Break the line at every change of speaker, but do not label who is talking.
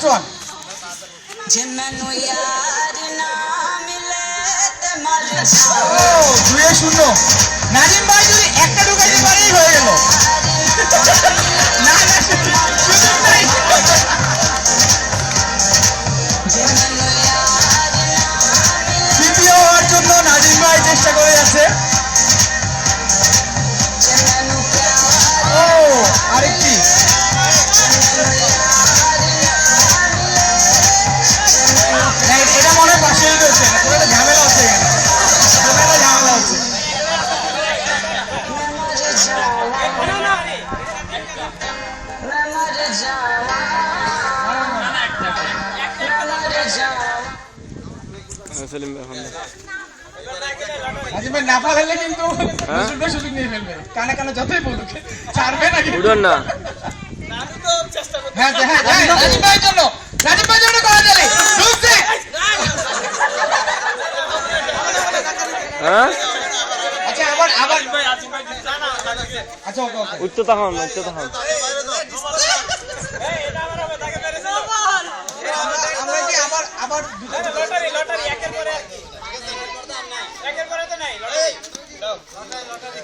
Last one. ও 2-0। নাজিম ভাই যদি একটা ঢুকাইতে পারেই হয়ে গেল। না না সুযোগ নাই। তৃতীয় হওয়ার জন্য নাজিম ভাই চেষ্টা করে যাচ্ছে। ও আরেকটি। এটা মনে হয় পাশেই রয়েছে, একটা ঝামেলা হচ্ছে এখানে, ঝামেলা হচ্ছে। না পারলে কিন্তু সুযোগ নিয়ে ফেলবে, কানে কানে যতই বলুক ছাড়বে না না। হ্যাঁ হ্যাঁ রাজীব ভাইয়ের জন্য, রাজীব ভাইয়ের জন্য করা যাবে। আচ্ছা আবার আবার আচ্ছা ওকে ওকে
উচ্চতা হন উচ্চতা হন।
আমরা কি আবার আবার লটারি লটারি একের পরে একের পরে তো নাই লটারি।